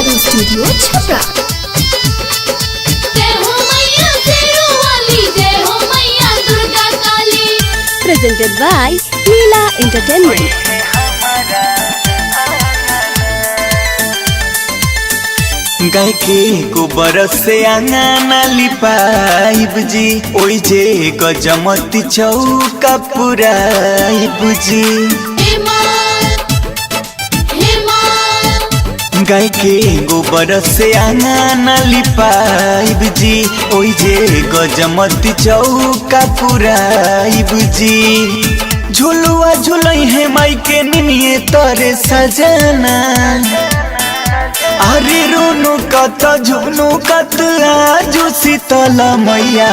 Recording studio Chhapra. जय हो मैया शेरों वाली, जय हो मैया दुर्गा काली। प्रेजेंटेड बाय नीला एंटरटेनमेंट। गाय के गोबर से आंगना लिपाइब जी, ओई जे गजमती चौका पुराइब जी। हे माँ, हे माँ। गाय के गोबर से आंगना लिपाइब जी, ओई जे गजमती चौका पुराइब जी। झुलुआ झुलई है माई के निमिये तोरे सजना, अरे रोनो कत झुनु कत आजू शीतल मैया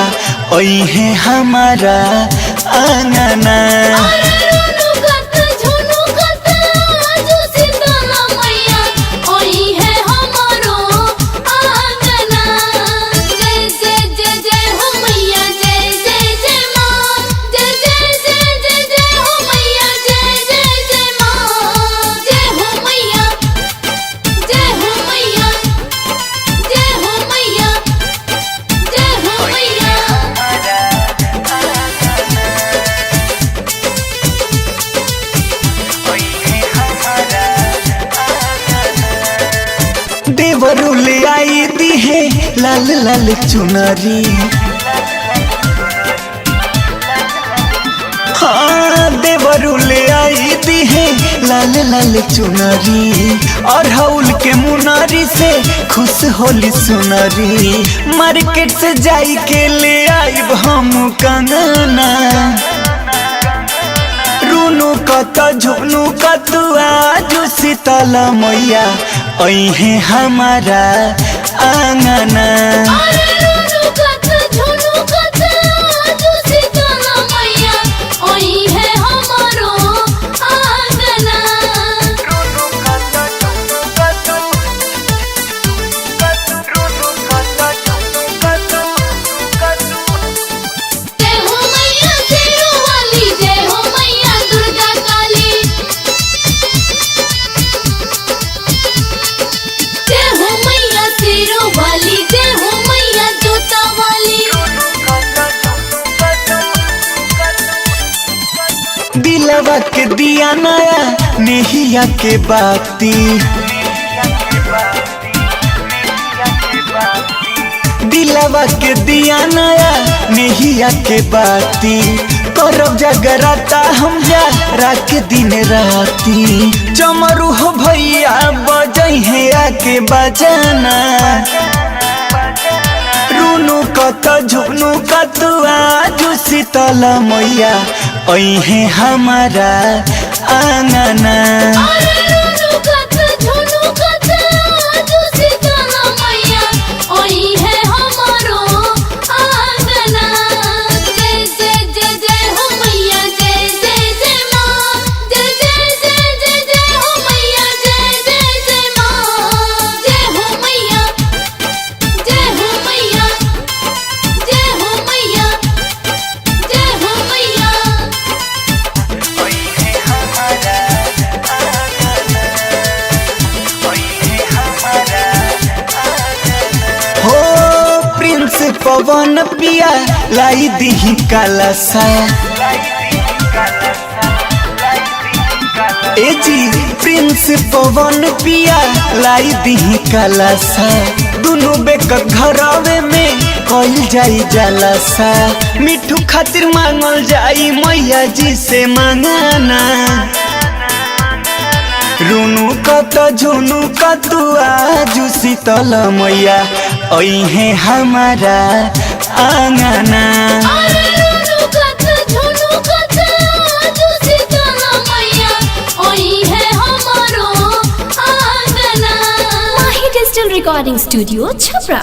ओई है हमारा आंगना। देवरू ले आई दी है लाल लाल चुनरी, हाँ देवरू ले आई दी है लाल लाल चुनरी। और हौल के मुनारी से खुश होली सुनरी, मार्केट से जाई के ले आइब हम कंगना। रूनु कत झुनु कत आजू शीतल मैया ओई है हमारा आंगना। दिलवा के दिया नया नेहिया के बाती, दिलवा के दिया नया नेहिया के बाती। करब जगराता हम जा रात दिन राती, चमरू हो भैया बजई है आके बजाना। रूनु कत झुनु कत आजू शीतल मैया ओई है हमारा आंगना। पवन पिया लाई दी काला सा, ए जी प्रिंस पवन पिया लाई दी काला सा। दोनों बेक घरवे में कइल जाई जाला सा, मिठू खातिर मांगल जाई मैया जी से मांगना। रूनु कत झुनु कत आजू शीतल मैया ओई है हमारा आंगना। माही डिजिटल रिकॉर्डिंग स्टूडियो छपरा।